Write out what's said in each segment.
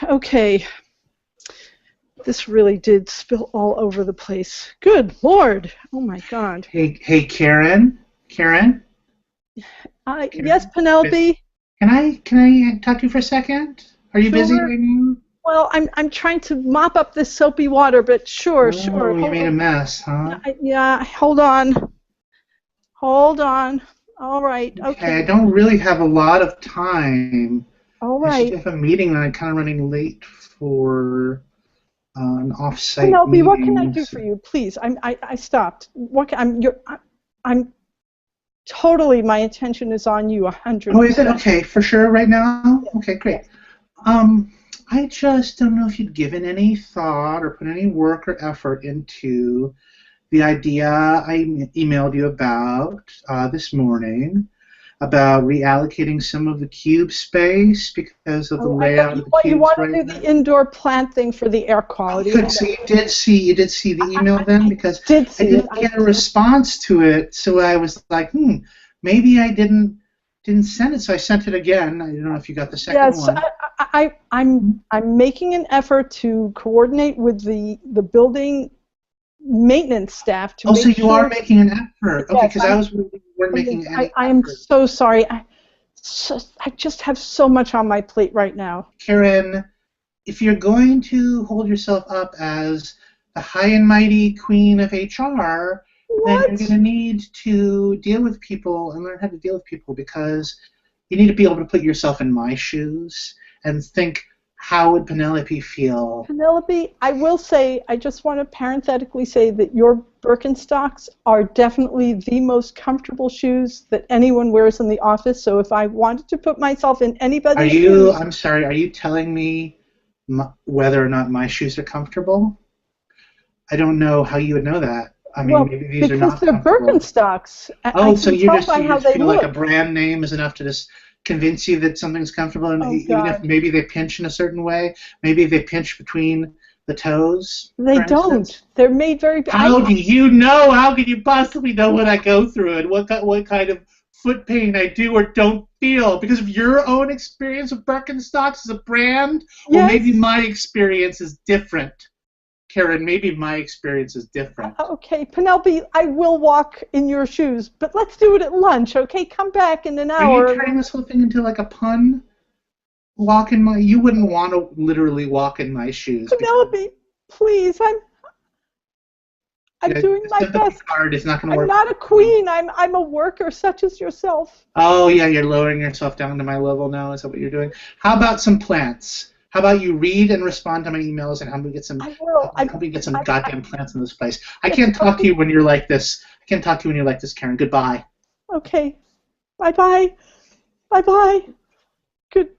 Okay. This really did spill all over the place. Good Lord. Oh, my God. Hey, Karen. Karen. Yes, Karen? Penelope? Can I talk to you for a second? Are you busy Sure. right now? Well, I'm trying to mop up this soapy water, but sure. Oh, you made a mess, huh? Yeah, hold on. Hold on. All right. Okay, I Okay. don't really have a lot of time. All I should right. have a meeting, and I'm kind of running late for an off-site Penelope, what can I meeting. do for you? Please. I stopped. I'm totally, my attention is on you Oh, is it 100%. okay for sure right now? Yes. Okay, great. Yes. Um, I just don't know if you'd given any thought or put any work or effort into the idea I emailed you about this morning about reallocating some of the cube space because of the Oh, I know layout you of the want cubes to right do now. the indoor plant thing for the air Oh, quality. good. So you did see the email then, I because did I see it. didn't get a response to it, so I was like, maybe I didn't send it, so I sent it again. I don't know if you got the second Yes, one. I'm making an effort to coordinate with the building maintenance staff to Oh, so make you are sure. making an effort. Okay, Yes, because I was worried you weren't making any I am effort. so sorry. I just have so much on my plate right now. Karen, if you're going to hold yourself up as the high and mighty queen of HR, then you're going What? to need to deal with people and learn how to deal with people, because you need to be able to put yourself in my shoes and think, how would Penelope feel? Penelope, I will say, I just want to parenthetically say that your Birkenstocks are definitely the most comfortable shoes that anyone wears in the office. So if I wanted to put myself in anybody's shoes, I'm sorry, are you telling me whether or not my shoes are comfortable? I don't know how you would know that. I mean, well, maybe these are because not they're comfortable. Birkenstocks, I Oh, so can tell by you how just they feel like a look. brand name is enough to just convince you that something's comfortable, and Oh even if God, maybe they pinch in a certain way, maybe they pinch between the toes, they for don't. instance. They're made very. How do you know? How could you possibly know what I go through and what kind of foot pain I do or don't feel? Because of your own experience with Birkenstocks as a brand, or maybe Yes. my experience is different. Karen, maybe my experience is different. Okay, Penelope, I will walk in your shoes, but let's do it at lunch, okay? Come back in an Are you hour. turning this whole thing into like a pun? You wouldn't want to literally walk in my shoes, because Penelope, please, I'm doing the my sympathy best. card is not going to I'm work not a for me. queen. I'm a worker such as yourself. Oh yeah, you're lowering yourself down to my level now. Is that what you're doing? How about some plants? How about you read and respond to my emails and I will. help me get some I goddamn plants in this place? I it's can't talk to you when you're like this. I can't talk to you when you're like this, Karen. Goodbye. okay. Bye bye. Bye bye. Good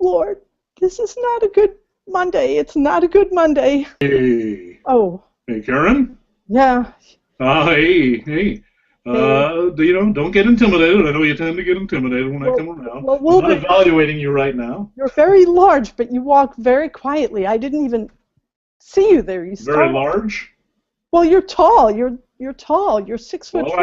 Lord, this is not a good Monday. It's not a good Monday. Hey, Oh hey, Karen. yeah. Hey. Hey. Don't get intimidated. I know you tend to get intimidated when I Well, come around. well, I'm not Wilbur, evaluating you right now. you're very large, but you walk very quietly. I didn't even see you there. You Very startled. large. Well, you're tall. You're tall. You're 6 foot Well, 4.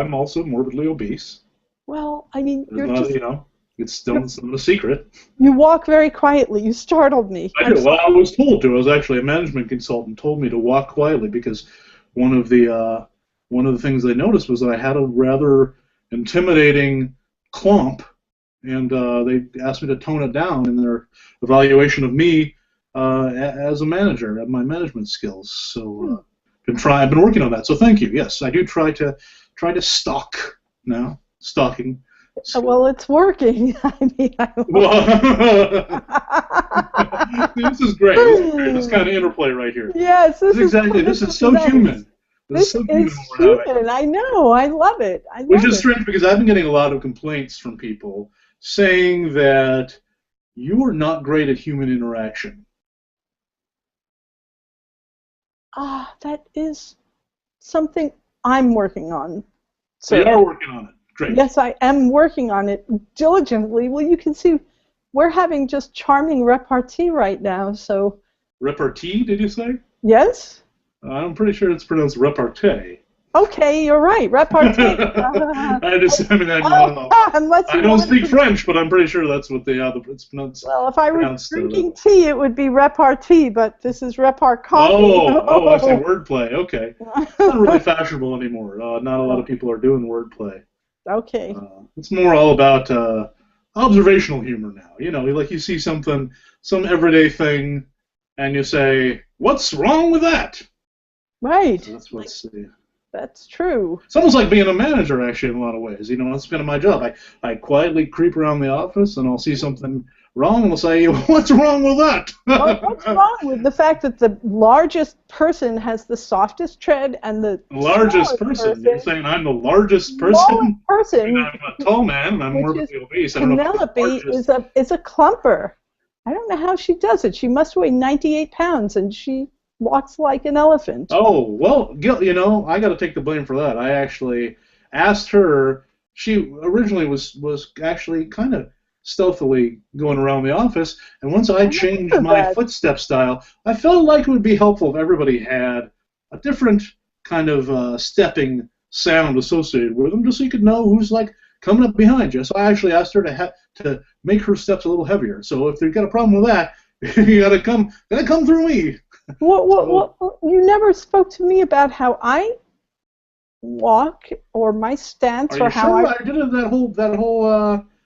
I'm also morbidly obese. Well, I mean, It's not, you're, it's not a secret. you walk very quietly. You startled me. I I'm do. Well, sorry. I was told to. I was actually a management consultant. Told me to walk quietly because one of the uh, one of the things they noticed was that I had a rather intimidating clump, and they asked me to tone it down in their evaluation of me as a manager and my management skills. So I've been working on that. So thank you. Yes, I do try to stalk now. Stalking Well, skills. it's working. I mean, This is great. This is great. This kind of interplay right here. yes, This is this is so nice. human. This is This so human is what we're having. human. I know. I love it. I Which love is it. strange because I've been getting a lot of complaints from people saying that you are not great at human interaction. That is something I'm working on, So you sir. are working on it. Great. Yes, I am working on it diligently. Well, you can see we're having just charming repartee right now. So, Repartee, did you say? yes? I'm pretty sure it's pronounced repartee. Okay, you're right. Repartee. Unless I you don't wanted speak to. French, but I'm pretty sure that's what it's pronounced. Well, if I were Pronounced drinking tea, it would be repartee, but this is repart coffee. I see wordplay. Okay, not really fashionable anymore. Not a lot of people are doing wordplay. Okay. It's more all about observational humor now. You know, like you see something, some everyday thing, and you say, "What's wrong with that?" Right. So that's what's. That's true. It's almost like being a manager, actually, in a lot of ways. You know, that's kind of my job. I quietly creep around the office, and I'll see something wrong, and I'll say, "What's wrong with that?" What's wrong with the fact that the largest person has the softest tread and the largest person? You're saying I'm the largest person? person. I'm a tall man, and I'm morbidly obese. Penelope is a clumper. I don't know how she does it. She must weigh 98 pounds, and she walks like an elephant. Oh, well, you know, I got to take the blame for that. I actually asked her. She originally was actually kind of stealthily going around the office, and once I changed my footstep style, I felt like it would be helpful if everybody had a different kind of stepping sound associated with them, just so you could know who's like coming up behind you. So I actually asked her to make her steps a little heavier. So if you've got a problem with that, you gotta come through me. Well, you never spoke to me about how I walk or my stance or how I did it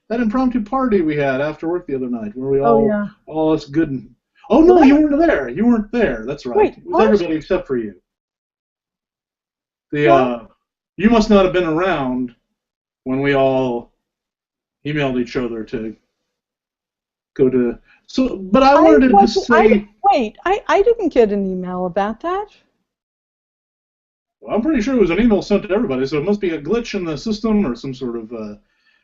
that impromptu party we had after work the other night where we all us good and no, you weren't there. You weren't there. That's right. Wait, it was everybody except for you. You must not have been around when we all emailed each other to go to. So, but I wanted to say. I didn't get an email about that. Well, I'm pretty sure it was an email sent to everybody, so it must be a glitch in the system or some sort of.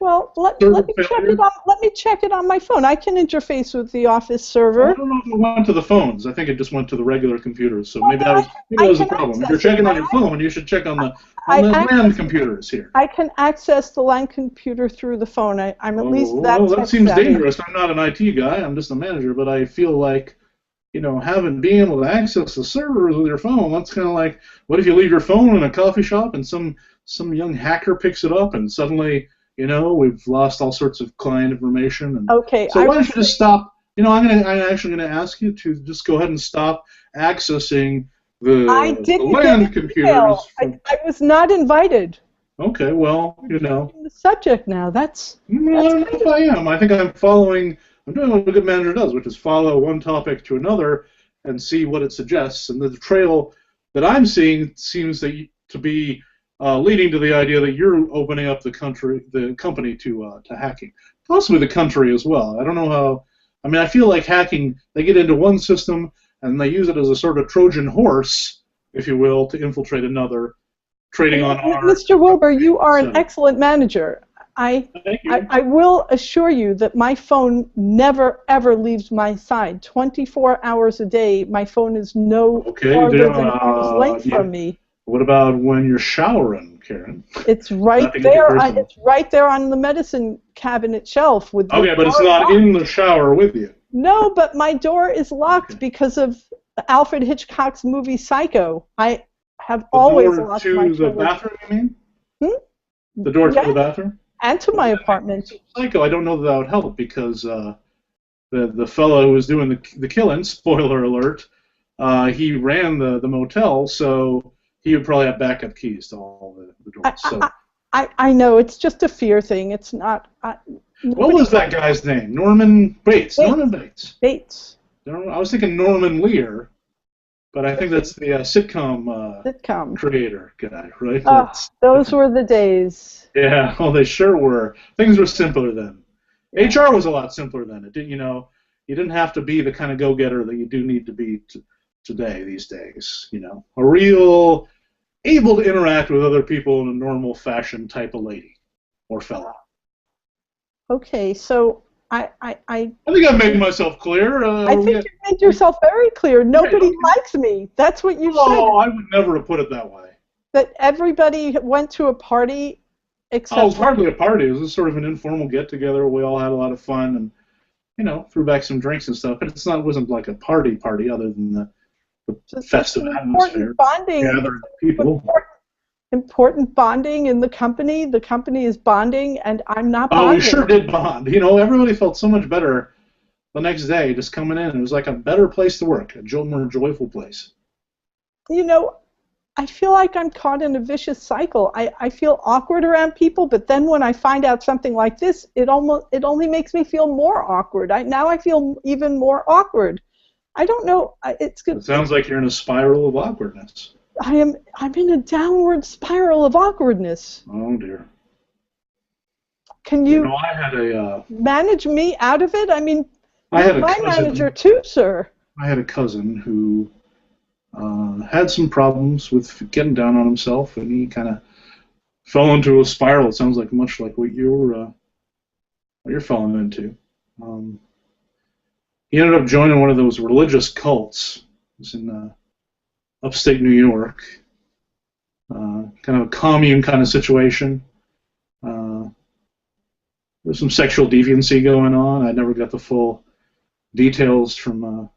Well, let me check it on my phone. I can interface with the office server. I don't know if it went to the phones. I think it just went to the regular computers. So maybe that was the problem. If you're checking on your phone, you should check on the LAN computers here. I can access the LAN computer through the phone. I'm at least that. Well, that seems dangerous. I'm not an IT guy. I'm just a manager. But I feel like, you know, being able to access the servers with your phone, that's kind of like, what if you leave your phone in a coffee shop and some young hacker picks it up and suddenly, you know, we've lost all sorts of client information. And okay. So why don't you just stop? You know, I'm actually going to ask you to just go ahead and stop accessing the LAN computers. I was not invited. Okay, well, you know. The subject now. I don't know if I am. I think I'm doing what a good manager does, which is follow one topic to another and see what it suggests. And the trail that I'm seeing seems to be leading to the idea that you're opening up the company to hacking, possibly the country as well. I don't know how. I mean, I feel like hacking. They get into one system and they use it as a sort of Trojan horse, if you will, to infiltrate another, trading on ours. Mr. Wilbur, you are an excellent manager. I will assure you that my phone never, ever leaves my side. 24 hours a day, my phone is no farther than arm's length from me. What about when you're showering, Karen? It's right there. It's right there on the medicine cabinet shelf. But it's not in the shower with you. No, but my door is locked because of Alfred Hitchcock's movie Psycho. I have always locked my door. To the bathroom, you mean? The door to the bathroom? And to my apartment. Psycho, I don't know that would help because the fellow who was doing the killing, spoiler alert, he ran the motel, so he would probably have backup keys to all the doors. I know, it's just a fear thing. It's not. What was that guy's name? Norman Bates. Norman Bates. Bates. I was thinking Norman Lear, but I think that's the sitcom creator guy, right? Those were the days. Yeah, well, they sure were. Things were simpler then. HR was a lot simpler then. It didn't, you didn't have to be the kind of go-getter that you do need to be today, these days. A real able to interact with other people in a normal fashion type of lady or fella. Okay, so I think I've made myself clear. I think you made yourself very clear. Nobody likes me. That's what you said. Oh, I would never have put it that way. That everybody went to a party except it was hardly a party. It was just sort of an informal get-together. We all had a lot of fun and, threw back some drinks and stuff. But it wasn't like a party other than the festive atmosphere. Bonding. Gathered people. important bonding in the company. The company is bonding, and I'm not Oh, we bonding. sure did bond. You know, everybody felt so much better the next day just coming in. It was like a better place to work, a more joyful place. You know, I feel like I'm caught in a vicious cycle. I feel awkward around people, but then when I find out something like this, it only makes me feel more awkward. Now I feel even more awkward. I don't know. It's good. It sounds like you're in a spiral of awkwardness. I'm in a downward spiral of awkwardness. Oh dear. Can You you know, I had a manage me out of it? I mean, I had a my cousin. manager too, sir. I had a cousin who had some problems with getting down on himself, and he kind of fell into a spiral. It sounds like much like what you're falling into. He ended up joining one of those religious cults. It was in upstate New York, kind of a commune kind of situation. There's some sexual deviancy going on. I never got the full details from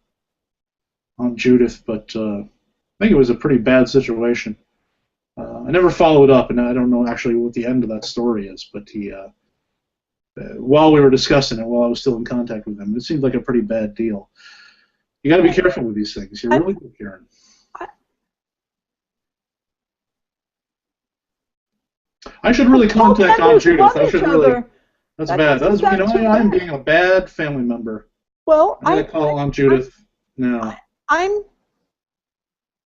Aunt Judith, but I think it was a pretty bad situation. I never followed up, and I don't know actually what the end of that story is, but he, while we were discussing it, while I was still in contact with him, it seemed like a pretty bad deal. You got to be careful with these things. You're really good, Karen. I should really contact Aunt Judith. I should really. That's bad. That's, you know, I'm being a bad family member. Well, I'm going to call Aunt Judith now. I'm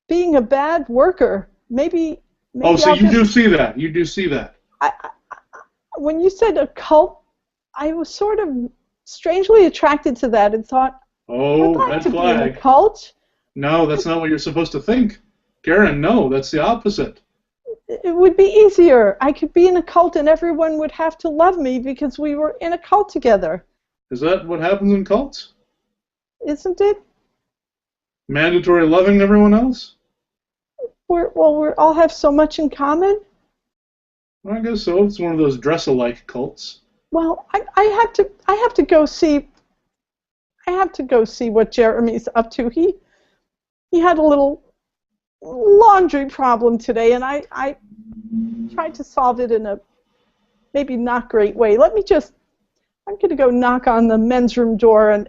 being a bad worker. Maybe oh, so you do see that. You do see that. When you said a cult, I was sort of strangely attracted to that and thought, oh, I'd like red to flag. be in a cult. No, that's not what you're supposed to think. Karen, no, that's the opposite. It would be easier. I could be in a cult and everyone would have to love me because we were in a cult together. Is that what happens in cults? Isn't it? Mandatory loving everyone else? We all have so much in common. I guess so. It's one of those dress-alike cults. Well, I have to go see what Jeremy's up to. He had a little laundry problem today, and I tried to solve it in a maybe not great way. I'm going to go knock on the men's room door and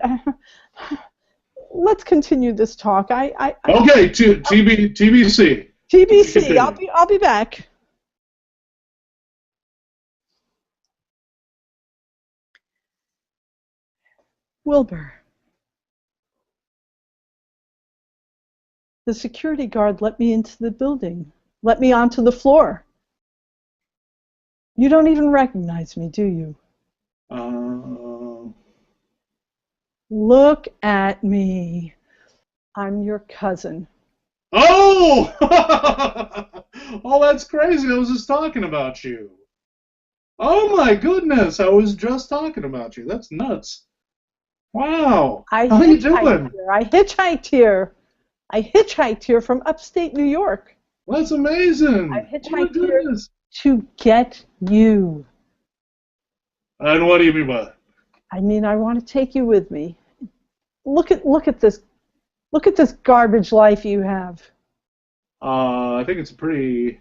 let's continue this talk. Okay, TBC. TBC. I'll be back. Wilbur. The security guard let me into the building, let me onto the floor. You don't even recognize me, do you? Look at me. I'm your cousin. Oh! Oh, that's crazy. I was just talking about you. Oh my goodness, I was just talking about you. That's nuts. Wow. How are you doing? I hitchhiked here. I hitchhiked here from upstate New York. That's amazing. I hitchhiked here to get you. And what do you mean by that? I mean, I want to take you with me. Look at this. Look at this garbage life you have. I think it's a pretty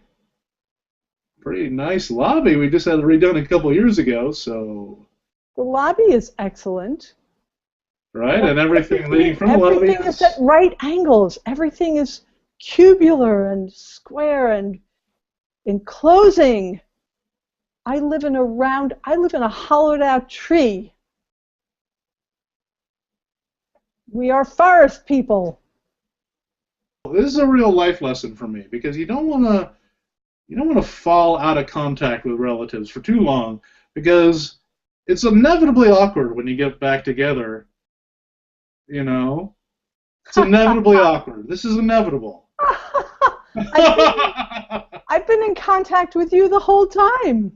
nice lobby. We just had it redone a couple years ago, so. The lobby is excellent. Right, and everything leading from the lobby. Everything is at right angles. Everything is cubular and square and enclosing. I live in a hollowed out tree. We are forest people. This is a real life lesson for me because you don't want to fall out of contact with relatives for too long because it's inevitably awkward when you get back together. You know, it's inevitably awkward. This is inevitable. I've been in contact with you the whole time.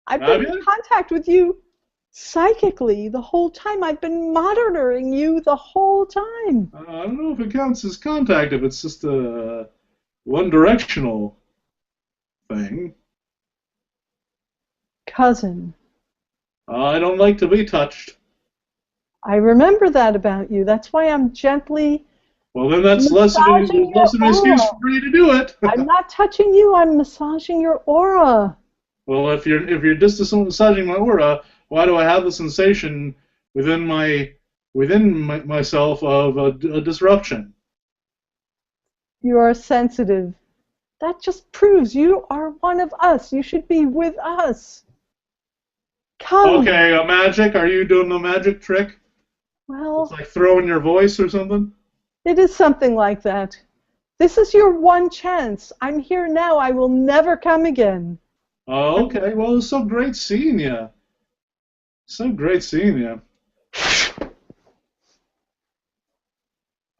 I've been in contact with you psychically the whole time. I've been monitoring you the whole time. I don't know if it counts as contact if it's just a one-directional thing. Cousin. I don't like to be touched. I remember that about you. That's why I'm gently Well, then that's Massaging your less of an excuse aura. for you to do it. I'm not touching you. I'm massaging your aura. Well, if you're just massaging my aura, why do I have the sensation within myself of a disruption? You are sensitive. That just proves you are one of us. You should be with us. Come. Okay, a magic? Are you doing a magic trick? It's Well, like throwing your voice or something? it is something like that. This is your one chance. I'm here now. I will never come again. Oh, okay. Well, it's so great seeing you. So great seeing you.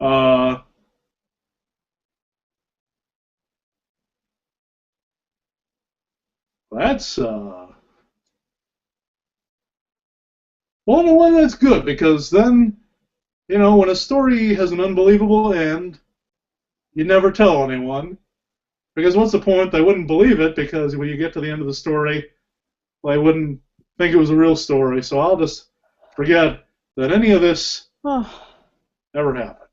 Uh, that's well, in a way, that's good because then, when a story has an unbelievable end, you never tell anyone because what's the point? They wouldn't believe it because when you get to the end of the story, they wouldn't think it was a real story. So I'll just forget that any of this Oh, ever happened.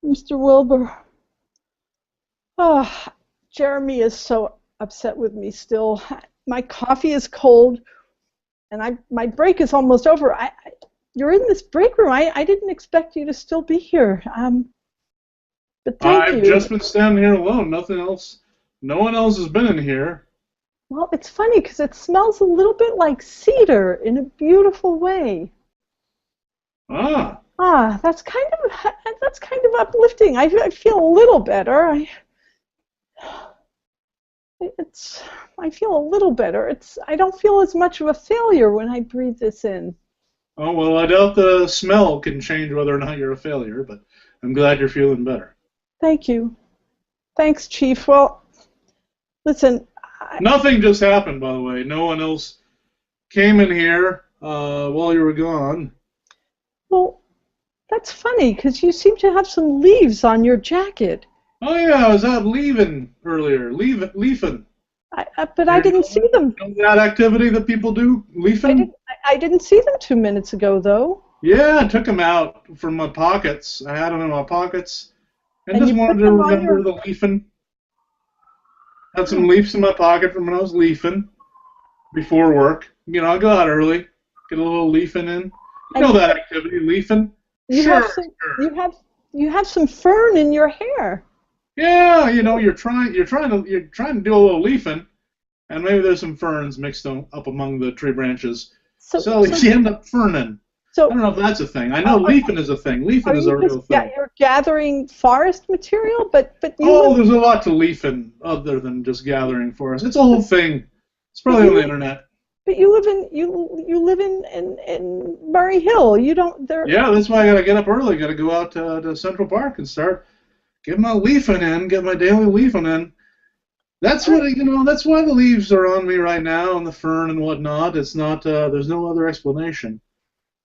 Mr. Wilbur. Oh, Jeremy is so upset with me still. My coffee is cold, and my break is almost over. You're in this break room. I didn't expect you to still be here. But thank I've you. just been standing here alone. Nothing else. No one else has been in here. Well, it's funny because it smells a little bit like cedar in a beautiful way. Ah. Ah, that's kind of uplifting. I feel a little better. It's I feel a little better. I don't feel as much of a failure when I breathe this in. Oh, well, I doubt the smell can change whether or not you're a failure, but I'm glad you're feeling better. Thank you. Thanks, Chief. Well, listen, Nothing just happened, by the way. No one else came in here while you were gone. well, that's funny because you seem to have some leaves on your jacket. Oh, yeah, I was out leaving earlier. Leafing. But I didn't see them. You know that activity that people do? Leafing? I didn't see them 2 minutes ago, though. Yeah, I took them out from my pockets. I had them in my pockets and And just you put wanted to them on remember your. the leafing. Had some leaves in my pocket from when I was leafing before work. I go out early, get a little leafing in. You And know that activity, leafing? you Sure, have some. sure. You have some fern in your hair. Yeah, you're trying to do a little leafing, and maybe there's some ferns mixed up among the tree branches. So So so you end up ferning. I so don't know if that's a thing. I know are, leafing is a thing. Leafing are is you a just real thing. you're gathering forest material? But you Oh, live there's a lot to leafing other than just gathering forest. It's a whole thing. It's but probably you on the live internet. but you live in Murray Hill. You don't there. Yeah, that's why I gotta get up early. Gotta go out to Central Park and start get my leafing in, get my daily leafing in. That's why the leaves are on me right now and the fern and whatnot. It's not. There's no other explanation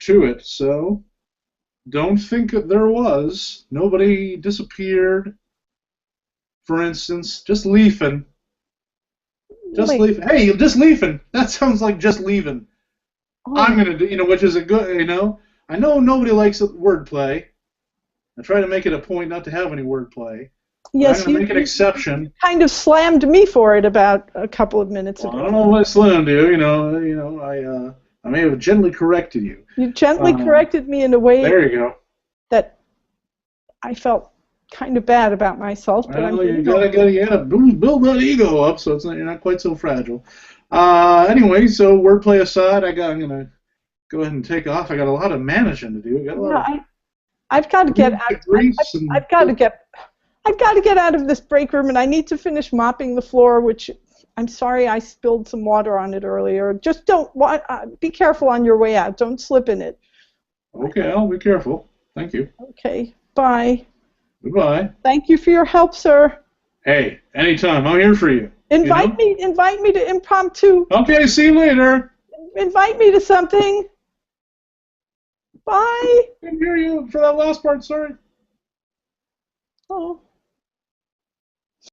to it. So don't think that there was. Nobody disappeared. For instance, just leafing. Just Wait. leaving. Hey, just leaving. That sounds like just leaving. I'm Oh, gonna do, which is a good. I know nobody likes wordplay. I try to make it a point not to have any wordplay, but I'm yes. gonna make an You exception. kind of slammed me for it about a couple of minutes Well, I ago. don't know what slammed you. I may have gently corrected you. You gently Uh, corrected me in a way there you go. that I felt kind of bad about myself, but I'm Well, getting over it. you gotta build that ego up so you're not quite so fragile. Anyway, so wordplay aside, I'm gonna go ahead and take off. I got a lot of managing to do. I got a lot Yeah, of I've got to get out. grease and I've got to get out of this break room, and I need to finish mopping the floor. Which I'm sorry I spilled some water on it earlier. Just be careful on your way out. Don't slip in it. okay, I'll be careful. Thank you. Okay. Bye. Goodbye. Thank you for your help, sir. Hey, anytime. I'm here for you. Invite me to impromptu. Okay, see you later. Invite me to something. Bye. I didn't hear you for that last part, sorry. Oh.